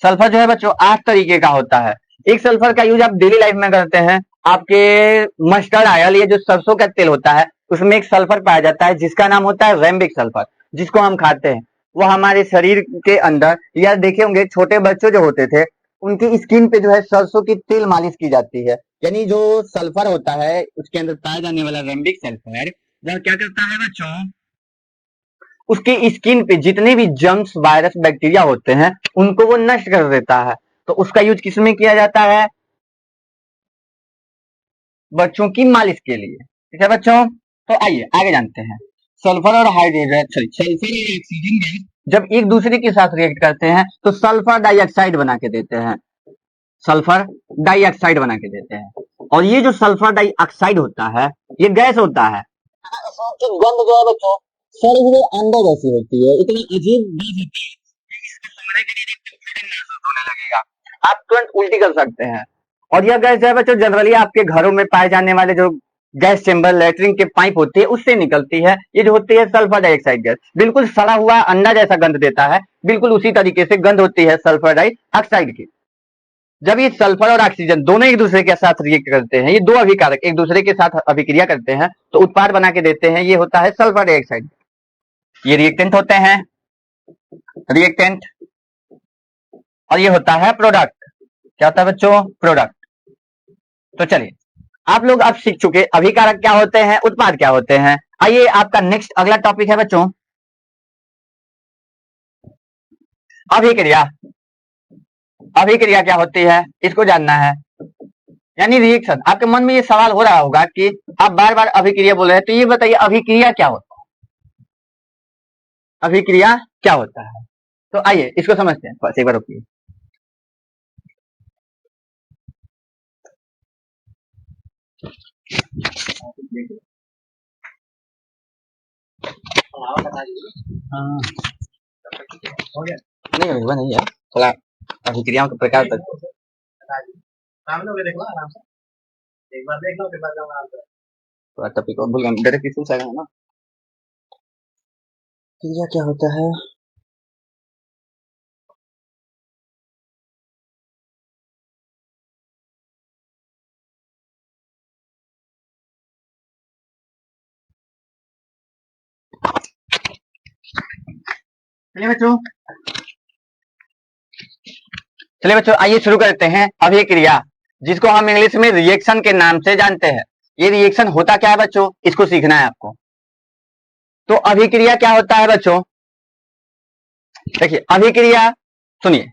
सल्फर जो है बच्चों 8 तरीके का होता है। एक सल्फर का यूज आप डेली लाइफ में करते हैं। आपके मस्टर्ड ऑयल, ये जो सरसों का तेल होता है, उसमें एक सल्फर पाया जाता है जिसका नाम होता है रेम्बिक सल्फर, जिसको हम खाते हैं। वो हमारे शरीर के अंदर, या देखे होंगे छोटे बच्चे जो होते थे, उनकी स्किन पे जो है सरसों की तेल मालिश की जाती है। यानी जो सल्फर होता है उसके अंदर पाया जाने वाला रेम्बिक सल्फर, वह क्या करता है बच्चों, उसकी स्किन पे जितने भी जर्म्स, वायरस, बैक्टीरिया होते हैं, उनको वो नष्ट कर देता है। तो उसका यूज किसमें किया जाता है? बच्चों की मालिश के लिए। ठीक है बच्चों, तो आइए आगे जानते हैं। सल्फर और हाइड्रोजन, सल्फर और ऑक्सीजन गैस जब एक दूसरे के साथ रिएक्ट करते हैं तो सल्फर डाइऑक्साइड बना के देते हैं। सल्फर डाइऑक्साइड बना के देते हैं। और ये जो सल्फर डाइऑक्साइड होता है, ये गैस होता है। इसकी गंध जो है बच्चों सड़े हुए अंडे जैसी होती है, इतनी अजीब गंध होती है कि इसको सूंघने के लिए एकदम महसूस होने लगेगा, आप तुरंत उल्टी कर सकते हैं। और यह गैस जो है बच्चों जनरली आपके घरों में पाए जाने वाले जो गैस चेंबर, लेटरिन के पाइप होती है, उससे निकलती है। ये जो होती है सल्फर डाइऑक्साइड गैस, बिल्कुल सड़ा हुआ अंडा जैसा गंध देता है। बिल्कुल उसी तरीके से गंध होती है सल्फर डाइऑक्साइड की। जब ये सल्फर और ऑक्सीजन दोनों एक दूसरे के साथ रिएक्ट करते हैं, ये दो अभिकारक एक दूसरे के साथ अभिक्रिया करते हैं, तो उत्पाद बना के देते हैं। ये होता है सल्फर डाइऑक्साइड। ये रिएक्टेंट होते हैं, रिएक्टेंट। और ये होता है प्रोडक्ट। क्या होता है बच्चों? प्रोडक्ट। तो चलिए, आप लोग अब सीख चुके अभिकारक क्या होते हैं, उत्पाद क्या होते हैं। आइए आपका नेक्स्ट अगला टॉपिक है बच्चों अभिक्रिया। अभिक्रिया क्या होती है, इसको जानना है, यानी रिएक्शन। आपके मन में ये सवाल हो रहा होगा कि आप बार बार अभिक्रिया बोल रहे हैं, तो ये बताइए अभिक्रिया क्या होता है, अभिक्रिया क्या होता है। तो आइए इसको समझते हैं, बस एक बार रुकिए। हाँ, नहीं होगा, नहीं है थोड़ा अभिक्रियाओं के प्रकार तक थोड़ा टॉपिक और भूल गया, डायरेक्ट क्वेश्चन से आएगा ना। क्रिया क्या होता है? चलिए बच्चों, चलिए बच्चों आइए शुरू करते हैं अभिक्रिया, जिसको हम इंग्लिश में रिएक्शन के नाम से जानते हैं। ये रिएक्शन होता क्या है बच्चों, इसको सीखना है आपको। तो अभिक्रिया क्या होता है बच्चों? देखिए अभिक्रिया, सुनिए,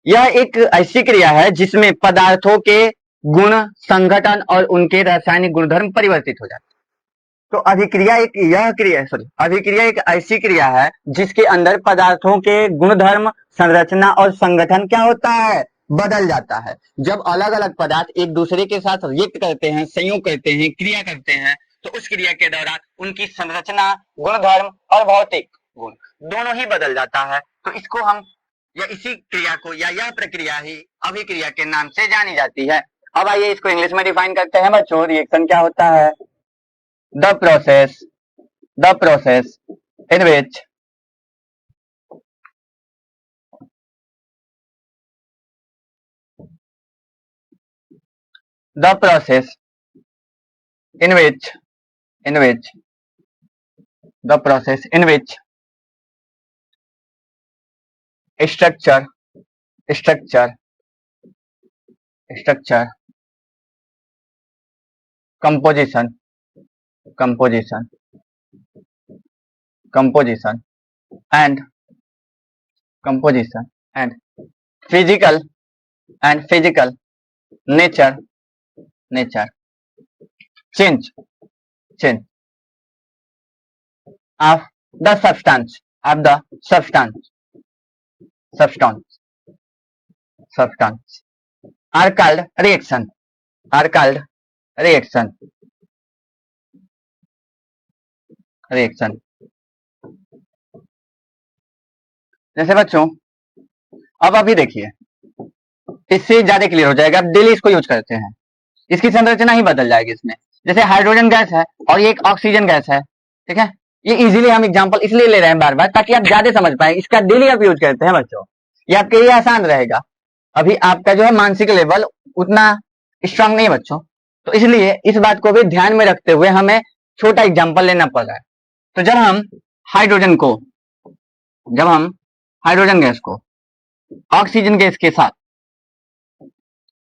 यह एक ऐसी क्रिया है जिसमें पदार्थों के गुण, संघटन और उनके रासायनिक गुणधर्म परिवर्तित हो जाते हैं। तो अभिक्रिया एक यह क्रिया, सॉरी, अभिक्रिया एक ऐसी क्रिया है जिसके अंदर पदार्थों के गुणधर्म, संरचना और संगठन क्या होता है, बदल जाता है। जब अलग अलग पदार्थ एक दूसरे के साथ रिएक्ट करते हैं, संयोग करते हैं, क्रिया करते हैं, तो उस क्रिया के दौरान उनकी संरचना, गुणधर्म और भौतिक गुण दोनों ही बदल जाता है। तो इसको हम, या इसी क्रिया को, या यह प्रक्रिया ही अभिक्रिया के नाम से जानी जाती है। अब आइए इसको इंग्लिश में डिफाइन करते हैं बच्चों। रिएक्शन क्या होता है? The process in which the process in which the process in which structure composition and physical nature change of the substance are called reaction reaction। जैसे बच्चों अब अभी देखिए, इससे ज्यादा क्लियर हो जाएगा। आप डेली इसको यूज करते हैं, इसकी संरचना ही बदल जाएगी इसमें। जैसे हाइड्रोजन गैस है और ये एक ऑक्सीजन गैस है, ठीक है। ये इजीली हम एग्जांपल इसलिए ले रहे हैं बार बार ताकि आप ज्यादा समझ पाए, इसका डेली आप यूज करते हैं बच्चों, ये आपके लिए आसान रहेगा। अभी आपका जो है मानसिक लेवल उतना स्ट्रांग नहीं है बच्चों, तो इसलिए इस बात को भी ध्यान में रखते हुए हमें छोटा एग्जाम्पल लेना पड़ रहा है। तो जब हम हाइड्रोजन गैस को ऑक्सीजन गैस के साथ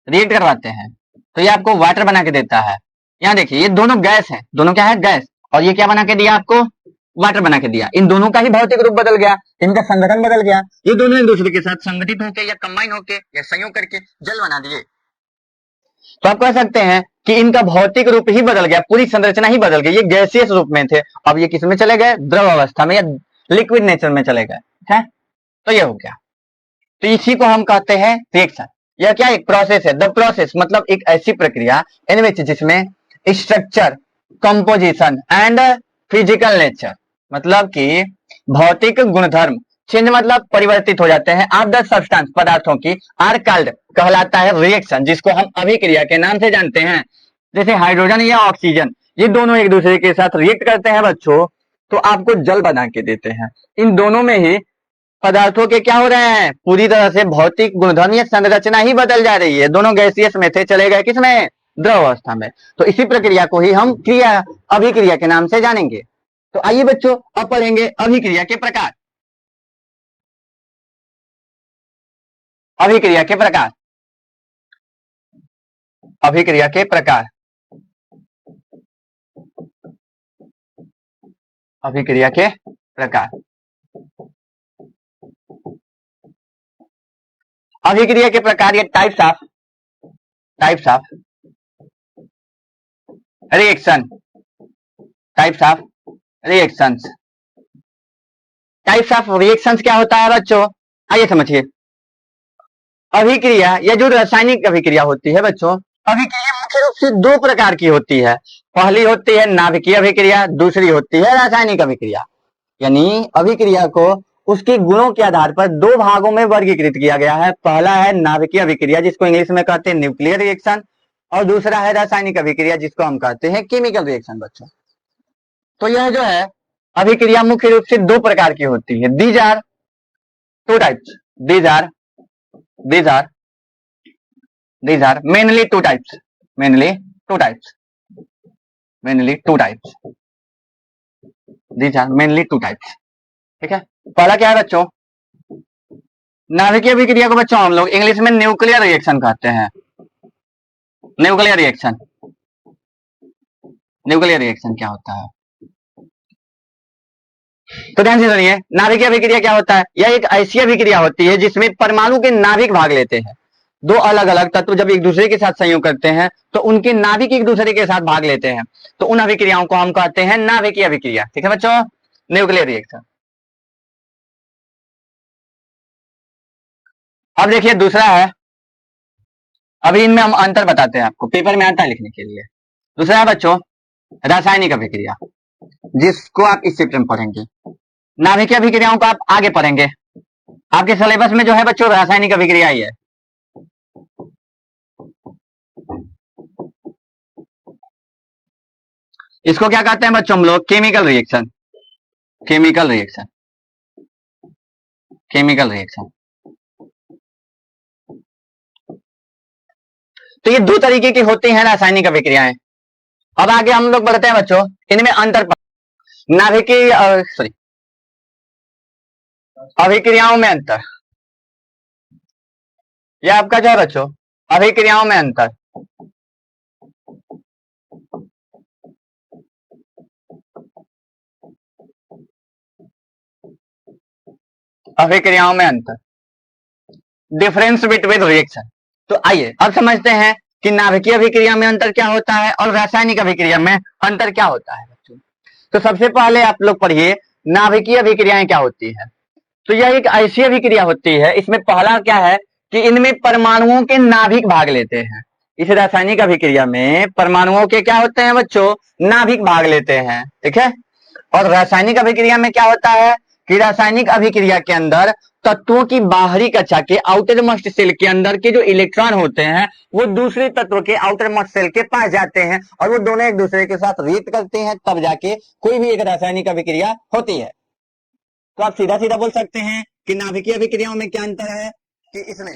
रिएक्ट करवाते हैं तो ये आपको वाटर बना के देता है। यहाँ देखिए ये दोनों गैस है, दोनों क्या है गैस, और ये क्या बना के दिया आपको, वाटर बना के दिया। इन दोनों का ही भौतिक रूप बदल गया, इनका संगठन बदल गया, ये दोनों एक दूसरे के साथ संगठित होकर या कंबाइन होकर या संयोग करके जल बना दिए। तो आप कह सकते हैं कि इनका भौतिक रूप ही बदल गया, पूरी संरचना ही बदल गई। ये गैसियस रूप में थे, अब ये किस में चले गए, द्रव अवस्था में या लिक्विड नेचर में चले गए, ठीक है। तो ये हो गया, तो इसी को हम कहते हैं रिएक्शन। यह क्या एक प्रोसेस है, द प्रोसेस मतलब एक ऐसी प्रक्रिया इन विच जिसमें structure, composition and physical nature मतलब कि भौतिक गुणधर्म चेंज मतलब परिवर्तित हो जाते हैं ऑफ द सब्सटेंस पदार्थों की, आर कॉल्ड कहलाता है रिएक्शन, जिसको हम अभिक्रिया के नाम से जानते हैं। जैसे हाइड्रोजन या ऑक्सीजन ये दोनों एक दूसरे के साथ रिएक्ट करते हैं बच्चों, तो आपको जल बना के देते हैं। इन दोनों में ही पदार्थों के क्या हो रहे हैं, पूरी तरह से भौतिक गुणधर्म या संरचना ही बदल जा रही है। दोनों गैसियस में थे, चले गए किसमें, द्रव अवस्था में। तो इसी प्रक्रिया को ही हम क्रिया अभिक्रिया के नाम से जानेंगे। तो आइए बच्चों अब पढ़ेंगे अभिक्रिया के प्रकार। अभिक्रिया के प्रकार, अभिक्रिया के प्रकार, अभिक्रिया के प्रकार। अभिक्रिया के प्रकार ये types of reaction, types of reactions. Types of reactions क्या होता है बच्चों, आइए समझिए। अभिक्रिया या जो रासायनिक अभिक्रिया होती है बच्चों, अभिक्रिया मुख्य रूप से दो प्रकार की होती है। पहली होती है नाभिकीय अभिक्रिया, दूसरी होती है रासायनिक अभिक्रिया। यानी अभिक्रिया को उसके गुणों के आधार पर दो भागों में वर्गीकृत किया गया है। पहला है नाभिकीय अभिक्रिया जिसको इंग्लिश में कहते हैं न्यूक्लियर रिएक्शन, और दूसरा है रासायनिक अभिक्रिया जिसको हम कहते हैं केमिकल रिएक्शन बच्चों। तो यह जो है अभिक्रिया मुख्य रूप से दो प्रकार की होती है। These are two types, these are mainly two types, mainly two types, these are mainly two types, ठीक है। पहला क्या है बच्चों, नाभिकीय अभिक्रिया को बच्चों हम लोग इंग्लिश में न्यूक्लियर रिएक्शन कहते हैं। न्यूक्लियर रिएक्शन, न्यूक्लियर रिएक्शन क्या होता है, तो ध्यान से सुनिए। नाभिकीय अभिक्रिया क्या होता है, यह एक ऐसी अभिक्रिया होती है जिसमें परमाणु के नाभिक भाग लेते हैं। दो अलग अलग तत्व जब एक दूसरे के साथ संयोग करते हैं तो उनके नाभिक एक दूसरे के साथ भाग लेते हैं, तो उन अभिक्रियाओं को हम कहते हैं नाभिकीय अभिक्रिया, ठीक है बच्चों, न्यूक्लियर रिएक्शन। अब देखिए दूसरा है, अभी इनमें हम अंतर बताते हैं, आपको पेपर में आता है लिखने के लिए। दूसरा है बच्चों रासायनिक अभिक्रिया, जिसको आप इस चैप्टर में पढ़ेंगे। नाभिकीय अभिक्रियाओं को आप आगे पढ़ेंगे, आपके सिलेबस में जो है बच्चों रासायनिक अभिक्रिया ही है। इसको क्या कहते हैं बच्चों हम लोग, chemical reaction, chemical reaction, chemical reaction. तो ये दो तरीके की होती हैं रासायनिक अभिक्रियाएं। अब आगे हम लोग बढ़ते हैं बच्चों, इनमें अंतर नाभिकीय अभिक्रियाओं में अंतर, यह आपका जो है बच्चों अभिक्रियाओं में अंतर। अभिक्रियाओं में अंतर, डिफरेंस बिटवीन रिएक्शन। तो आइए अब समझते हैं कि नाभिकीय अभिक्रिया में अंतर क्या होता है और रासायनिक अभिक्रिया में अंतर क्या होता है बच्चों। तो सबसे पहले आप लोग पढ़िए नाभिकीय अभिक्रियाएं क्या होती है। तो यह एक ऐसी अभिक्रिया होती है, इसमें पहला क्या है कि इनमें परमाणुओं के नाभिक भाग लेते हैं। इस रासायनिक अभिक्रिया में परमाणुओं के क्या होते हैं बच्चों, नाभिक भाग लेते हैं, ठीक है। और रासायनिक अभिक्रिया में क्या होता है कि रासायनिक अभिक्रिया के अंदर तत्वों की बाहरी कक्षा के आउटर मोस्ट सेल के अंदर के जो इलेक्ट्रॉन होते हैं वो दूसरे तत्व के आउटर मोस्ट सेल के पास जाते हैं और वो दोनों एक दूसरे के साथ रिएक्ट करते हैं, तब जाके कोई भी एक रासायनिक अभिक्रिया होती है। तो आप सीधा सीधा बोल सकते हैं कि नाभिकीय अभिक्रियाओं में क्या अंतर है कि इसमें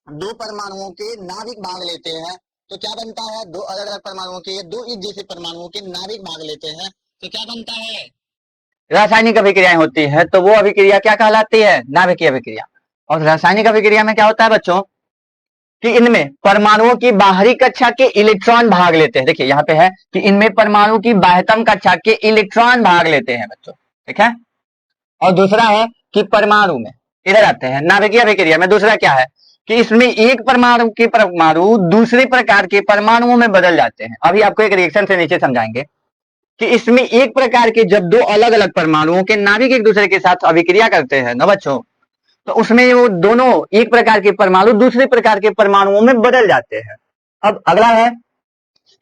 दो परमाणुओं के नाभिक भाग लेते हैं तो क्या बनता है, दो अलग अलग परमाणुओं के, दो एक जैसे परमाणुओं के नाभिक भाग लेते हैं तो क्या बनता है, रासायनिक अभिक्रियाएं होती है। तो वो अभिक्रिया क्या कहलाती है, नाभिकीय अभिक्रिया। और रासायनिक अभिक्रिया में क्या होता है बच्चों कि इनमें परमाणुओं की बाहरी कक्षा के इलेक्ट्रॉन भाग लेते हैं। देखिए यहाँ पे है कि इनमें परमाणु की बाह्यतम कक्षा के इलेक्ट्रॉन भाग लेते हैं बच्चों, ठीक है। और दूसरा है कि परमाणु में, इधर आते हैं नाभिकीय अभिक्रिया में, दूसरा क्या है कि इसमें एक परमाणु के परमाणु दूसरे प्रकार के परमाणुओं में बदल जाते हैं। अभी आपको एक रिएक्शन से नीचे समझाएंगे कि इसमें एक प्रकार के जब दो अलग अलग परमाणुओं के नाभिक एक दूसरे के साथ अभिक्रिया करते हैं ना बच्चों, तो उसमें वो दोनों एक प्रकार के परमाणु दूसरे प्रकार के परमाणुओं में बदल जाते हैं। अब अगला है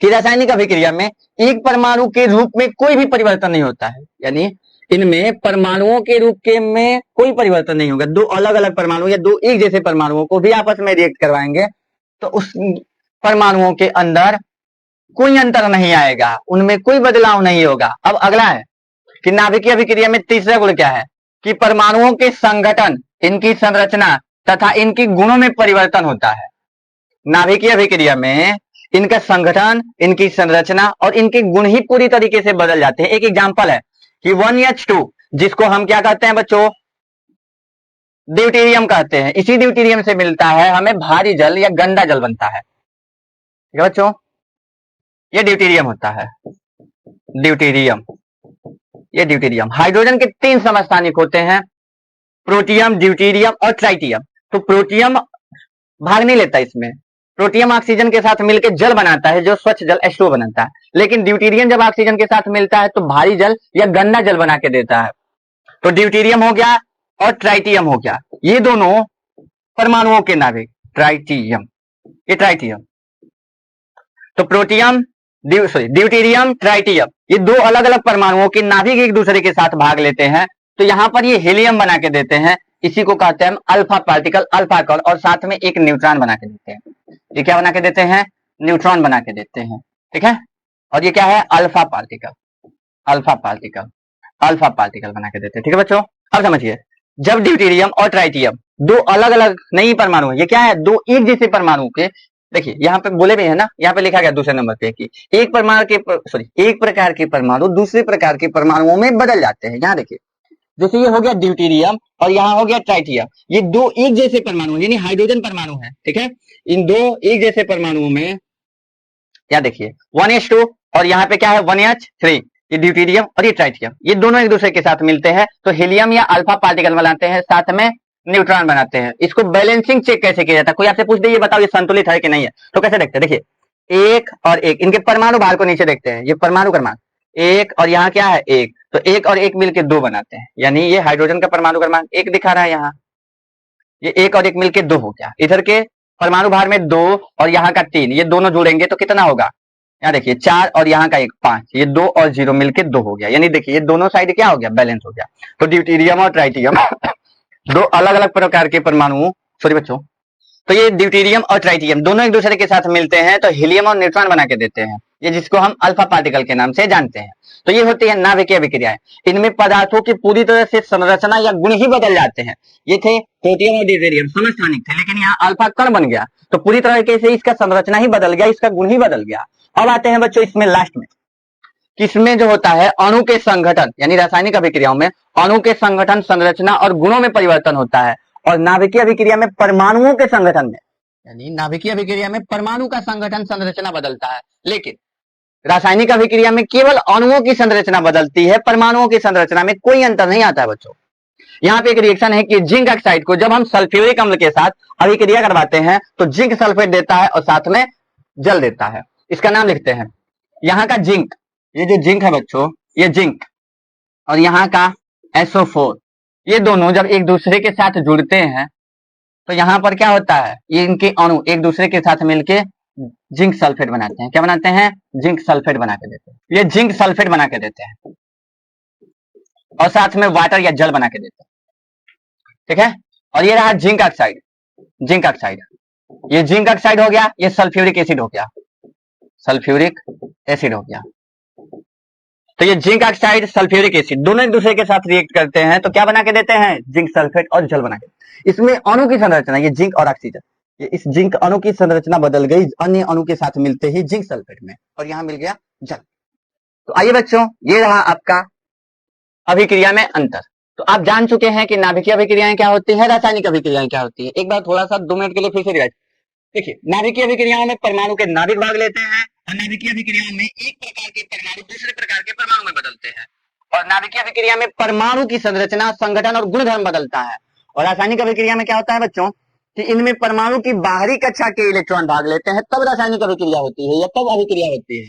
कि रासायनिक अभिक्रिया में एक परमाणु के रूप में कोई भी परिवर्तन नहीं होता है, यानी इनमें परमाणुओं के रूप के में कोई परिवर्तन नहीं होगा। दो अलग अलग परमाणु या दो एक जैसे परमाणुओं को भी आपस में रिएक्ट करवाएंगे तो उस परमाणुओं के अंदर कोई अंतर नहीं आएगा, उनमें कोई बदलाव नहीं होगा। अब अगला है कि नाभिकीय अभिक्रिया में तीसरा गुण क्या है कि परमाणुओं के संगठन, इनकी संरचना तथा इनकी गुणों में परिवर्तन होता है। नाभिकीय अभिक्रिया में इनका संगठन, इनकी संरचना और इनके गुण ही पूरी तरीके से बदल जाते हैं। एक एग्जांपल है कि 1H2 जिसको हम क्या कहते हैं बच्चों, ड्यूटेरियम कहते हैं। इसी ड्यूटेरियम से मिलता है हमें भारी जल या गंदा जल बनता है, ठीक है बच्चों। ये ड्यूटेरियम होता है, ड्यूटेरियम, ये ड्यूटेरियम। हाइड्रोजन के 3 समस्थानिक होते हैं, प्रोटियम, ड्यूटेरियम और ट्राइटियम। तो प्रोटियम भाग नहीं लेता इसमें, प्रोटियम ऑक्सीजन के साथ मिलकर जल बनाता है जो स्वच्छ जल H2O बनाता है, लेकिन ड्यूटेरियम जब ऑक्सीजन के साथ मिलता है तो भारी जल या गंदा जल बना के देता है। तो ड्यूटेरियम हो गया और ट्राइटियम हो गया, ये दोनों परमाणुओं के नाभिक, ट्राइटियम, ये ट्राइटियम। तो प्रोटियम, ड्यूटेरियम, ट्राइटियम, ये दो अलग अलग परमाणुओं के नाभिक एक दूसरे के साथ भाग लेते हैं तो यहां पर ये हीलियम बना के देते हैं, इसी को कहते हैं अल्फा पार्टिकल, अल्फा कण, और साथ में एक न्यूट्रॉन बना के देते हैं। ये क्या बना के देते हैं, न्यूट्रॉन बना के देते हैं, ठीक है। और ये क्या है, alpha particle, alpha particle, alpha particle बना के देते हैं, ठीक है बच्चों। अब समझिए, जब ड्यूटेरियम और ट्राइटियम दो अलग अलग नहीं परमाणु, ये क्या है, दो एक जैसे परमाणु के, देखिए यहाँ पे बोले भी है ना, यहाँ पे लिखा गया दूसरे नंबर पे कि एक प्रकार के परमाणु दूसरे प्रकार के परमाणुओं में बदल जाते हैं। यहाँ देखिए, जैसे ये हो गया ड्यूटेरियम और यहाँ हो गया ट्राइटियम, ये दो एक जैसे परमाणु यानी हाइड्रोजन परमाणु है, ठीक है। इन दो एक जैसे परमाणुओं में यहाँ देखिए 1H2 और यहाँ पे क्या है 1H3, ये ड्यूटेरियम और ये ट्राइटियम, ये दोनों एक दूसरे के साथ मिलते हैं तो हीलियम या अल्फा पार्टिकल बनाते हैं, साथ में न्यूट्रॉन बनाते हैं। इसको बैलेंसिंग चेक कैसे किया जाता है, कोई आपसे पूछ दे ये बताओ ये संतुलित है कि नहीं है, तो कैसे देखते हैं, देखिए एक और एक, इनके परमाणु भार को नीचे देखते हैं, ये परमाणु क्रमांक एक और यहाँ क्या है एक, तो एक और एक मिलके 2 बनाते हैं, यानी ये हाइड्रोजन का परमाणु क्रमांक 1 दिखा रहा है यहाँ, ये एक और एक मिलके 2 हो गया। इधर के परमाणु भार में 2 और यहाँ का 3, ये दोनों जोड़ेंगे तो कितना होगा, यहाँ देखिए 4 और यहाँ का 1 5, ये 2 और 0 मिलके 2 हो गया, यानी देखिए ये दोनों साइड क्या हो गया, बैलेंस हो गया। तो ड्यूटेरियम और ट्राइटियम दो अलग अलग प्रकार के परमाणु, सॉरी बच्चों, तो ये ड्यूटेरियम और ट्राइटियम दोनों एक दूसरे के साथ मिलते हैं तो हीलियम और न्यूट्रॉन बना के देते हैं, ये जिसको हम अल्फा पार्टिकल के नाम से जानते हैं। तो ये होती है नाभिकीय अभिक्रियाएं, इनमें पदार्थों की पूरी तरह से संरचना या गुण ही बदल जाते हैं। ये थे प्रोटियम और ड्यूटेरियम समस्थानिक थे, लेकिन यहाँ अल्फा कण बन गया तो पूरी तरीके से इसका संरचना ही बदल गया, इसका गुण ही बदल गया। अब आते हैं बच्चों इसमें लास्ट में, किसमें जो होता है अणु के संगठन, यानी रासायनिक अभिक्रियाओं में अणु के संगठन, संरचना और गुणों में परिवर्तन होता है, और नाभिकीय अभिक्रिया में परमाणुओं के संगठन में, यानी नाभिकीय अभिक्रिया में परमाणु का संगठन, संरचना बदलता है, लेकिन रासायनिक अभिक्रिया में केवल अणुओं की संरचना बदलती है, परमाणुओं की संरचना में कोई अंतर नहीं आता है बच्चों। यहाँ पे एक रिएक्शन है कि जिंक ऑक्साइड को जब हम सल्फ्यूरिक अम्ल के साथ अभिक्रिया करवाते हैं तो जिंक सल्फेट देता है और साथ में जल देता है, इसका नाम लिखते हैं। यहाँ का जिंक, ये जो जिंक है बच्चों, ये जिंक और यहाँ का SO4, ये दोनों जब एक दूसरे के साथ जुड़ते हैं तो यहाँ पर क्या होता है, ये इनके अणु एक दूसरे के साथ मिलके जिंक सल्फेट बनाते हैं। क्या बनाते हैं, जिंक सल्फेट बना के देते हैं, ये जिंक सल्फेट बना के देते हैं। और साथ में वाटर या जल बना के देते हैं, ठीक है। और ये रहा जिंक ऑक्साइड, जिंक ऑक्साइड, ये जिंक ऑक्साइड हो गया, ये सल्फ्यूरिक एसिड हो गया, सल्फ्यूरिक एसिड हो गया। तो ये जिंक ऑक्साइड सल्फ्यूरिक एसिड दोनों एक दूसरे के साथ रिएक्ट करते हैं तो क्या बना के देते हैं, जिंक सल्फेट और जल बना के। इसमें अणु की संरचना, ये जिंक और ऑक्सीजन, ये इस जिंक अणु की संरचना बदल गई अन्य अणु के साथ मिलते ही जिंक सल्फेट में, और यहां मिल गया जल। तो आइए बच्चों, ये रहा आपका अभिक्रिया में अंतर। तो आप जान चुके हैं कि नाभिकीय अभिक्रियाएं क्या होती है, रासायनिक अभिक्रियाएं क्या होती है। एक बार थोड़ा सा 2 मिनट के लिए फिर से रिवाइज। देखिए, नाभिकीय अभिक्रियाओं में परमाणु के नाभिक भाग लेते हैं, और नाभिकीय अभिक्रियाओं में एक प्रकार के परमाणु दूसरे प्रकार के परमाणु में बदलते हैं, और नाभिकीय अभिक्रिया में परमाणु की संरचना, संगठन और गुणधर्म बदलता है। और रासायनिक अभिक्रिया में क्या होता है बच्चों, कि इनमें परमाणु की बाहरी कक्षा के इलेक्ट्रॉन भाग लेते हैं, तब रासायनिक अभिक्रिया होती है या तब अभिक्रिया होती है।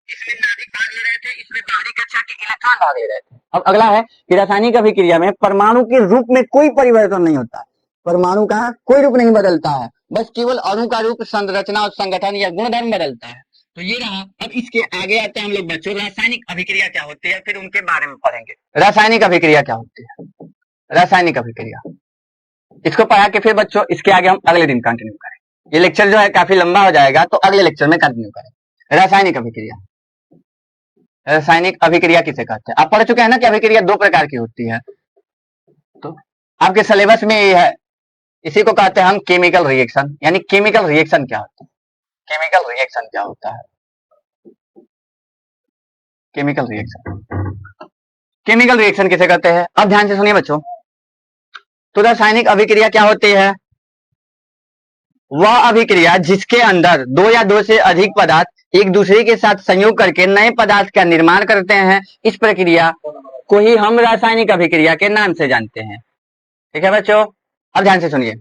इसमें नाभिक भाग ले रहे थे, इसमें बाहरी कक्षा के इलेक्ट्रॉन भाग ले रहे थे। अब अगला है कि रासायनिक अभिक्रिया में परमाणु के रूप में कोई परिवर्तन नहीं होता, परमाणु का कोई रूप नहीं बदलता है, बस केवल अणु का रूप, संरचना और संगठन या गुणधर्म बदलता है। तो ये रहा। अब इसके आगे आते हैं हम लोग बच्चों, रासायनिक अभिक्रिया क्या होती है, फिर उनके बारे में पढ़ेंगे। रासायनिक अभिक्रिया क्या होती है, रासायनिक अभिक्रिया, इसको पढ़ा के फिर बच्चों इसके आगे हम अगले दिन कंटिन्यू करें। ये लेक्चर जो है काफी लंबा हो जाएगा, तो अगले लेक्चर में कंटिन्यू करें। रासायनिक अभिक्रिया, रासायनिक अभिक्रिया किसे कहते हैं, आप पढ़ चुके हैं ना कि अभिक्रिया 2 प्रकार की होती है। तो आपके सिलेबस में ये है, इसी को कहते हैं हम केमिकल रिएक्शन। यानी केमिकल रिएक्शन क्या होता है, केमिकल रिएक्शन क्या होता है, केमिकल रिएक्शन, केमिकल रिएक्शन किसे कहते हैं। अब ध्यान से सुनिए बच्चों, तो रासायनिक अभिक्रिया क्या होती है, वह अभिक्रिया जिसके अंदर 2 या 2 से अधिक पदार्थ एक दूसरे के साथ संयोग करके नए पदार्थ का निर्माण करते हैं, इस प्रक्रिया को ही हम रासायनिक अभिक्रिया के नाम से जानते हैं। ठीक है बच्चों, अब ध्यान से सुनिए,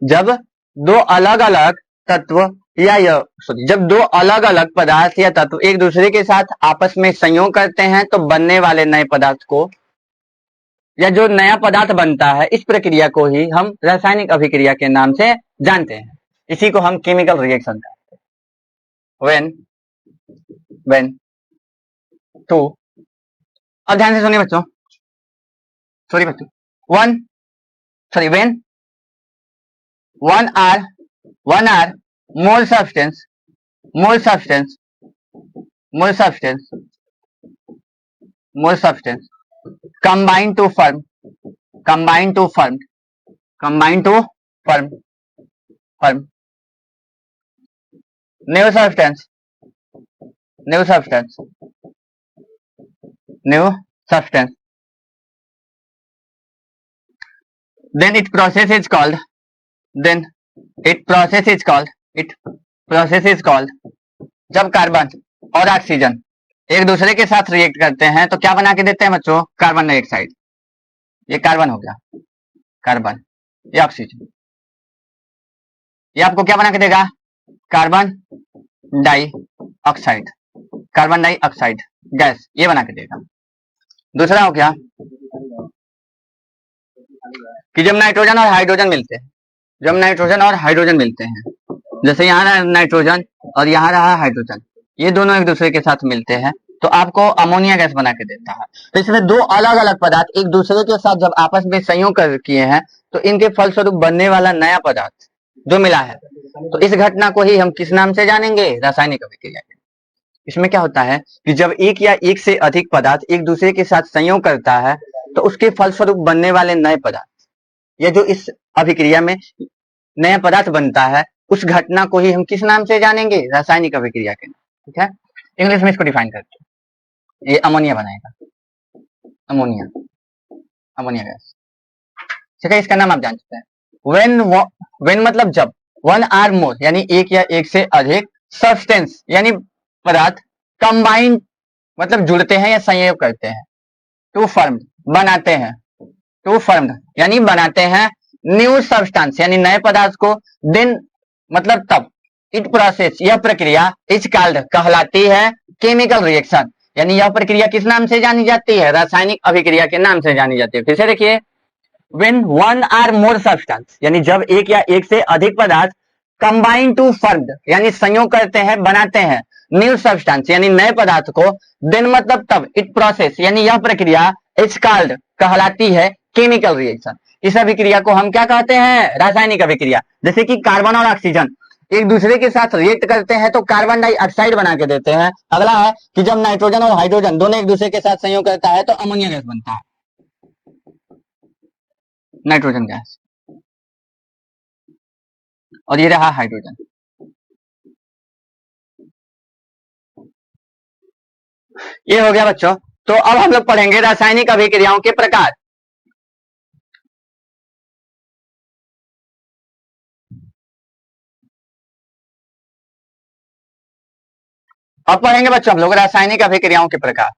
जब 2 अलग अलग तत्व या जब 2 अलग अलग पदार्थ या तत्व एक दूसरे के साथ आपस में संयोग करते हैं तो बनने वाले नए पदार्थ को, या जो नया पदार्थ बनता है, इस प्रक्रिया को ही हम रासायनिक अभिक्रिया के नाम से जानते हैं। इसी को हम केमिकल रिएक्शन कहते हैं। when टू, अब ध्यान से सुनिए बच्चों, सॉरी बच्चों, when 1 r mole substance combine to form new substance, then its process is called जब कार्बन और ऑक्सीजन एक दूसरे के साथ रिएक्ट करते हैं तो क्या बना के देते हैं बच्चों, कार्बन डाइऑक्साइड। ये कार्बन हो गया, कार्बन, ये ऑक्सीजन, ये आपको क्या बना के देगा, carbon dioxide, carbon dioxide gas, ये बना के देगा। दूसरा हो गया कि जब नाइट्रोजन और हाइड्रोजन मिलते हैं, जब नाइट्रोजन और हाइड्रोजन मिलते हैं, जैसे यहाँ रहा नाइट्रोजन और यहाँ रहा हाइड्रोजन, ये दोनों एक दूसरे के साथ मिलते हैं तो आपको अमोनिया गैस बना के देता है। तो इसमें 2 अलग अलग पदार्थ एक दूसरे के साथ जब आपस में संयोग किए हैं तो इनके फलस्वरूप बनने वाला नया पदार्थ जो मिला है, तो इस घटना को ही हम किस नाम से जानेंगे, रासायनिक अभिक्रिया। इसमें क्या होता है कि जब एक या एक से अधिक पदार्थ एक दूसरे के साथ संयोग करता है तो उसके फलस्वरूप बनने वाले नए पदार्थ, या जो इस अभिक्रिया में नया पदार्थ बनता है, उस घटना को ही हम किस नाम से जानेंगे, रासायनिक अभिक्रिया के नाम। ठीक है, इंग्लिश में इसको डिफाइन करते हैं, ये अमोनिया बनाएगा, अमोनिया, अमोनिया गैस। ठीक है, इसका नाम आप जान चुके हैं। when मतलब जब 1 or more यानी एक या एक से अधिक सब्सटेंस यानी पदार्थ कंबाइन मतलब जुड़ते हैं या संयोग करते हैं, टू फॉर्म बनाते हैं, टू फॉर्म यानी बनाते हैं न्यू सब्सटेंस यानी नए पदार्थ को, देन मतलब तब, इट प्रोसेस यह प्रक्रिया, इज कॉल्ड कहलाती है केमिकल रिएक्शन, यानी यह प्रक्रिया किस नाम से जानी जाती है, रासायनिक अभिक्रिया के नाम से जानी जाती है। फिर से देखिए, when 1 or more substance यानी जब एक या एक से अधिक पदार्थ कंबाइन टू फॉर्म यानी संयोग करते हैं, बनाते हैं न्यू सब्सटेंस यानी नए पदार्थ को, देन मतलब तब, इट प्रोसेस यानी यह प्रक्रिया, इट्स कॉल्ड कहलाती है केमिकल रिएक्शन। इस अभिक्रिया को हम क्या कहते हैं? रासायनिक अभिक्रिया। जैसे कि कार्बन और ऑक्सीजन एक दूसरे के साथ रिएक्ट करते हैं तो कार्बन डाइऑक्साइड बना के देते हैं। अगला है कि जब नाइट्रोजन और हाइड्रोजन दोनों एक दूसरे के साथ संयोग करता है तो अमोनिया गैस बनता है, नाइट्रोजन गैस। और ये रहा हाइड्रोजन। ये हो गया बच्चों। तो अब हम लोग पढ़ेंगे रासायनिक अभिक्रियाओं के प्रकार। अब पढ़ेंगे बच्चों हम लोग रासायनिक अभिक्रियाओं के प्रकार।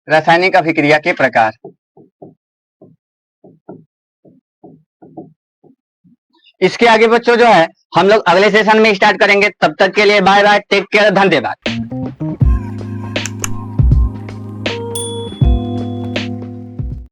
रासायनिक अभिक्रिया के प्रकार। इसके आगे बच्चों जो है हम लोग अगले सेशन में स्टार्ट करेंगे। तब तक के लिए बाय बाय, टेक केयर, धन्यवाद।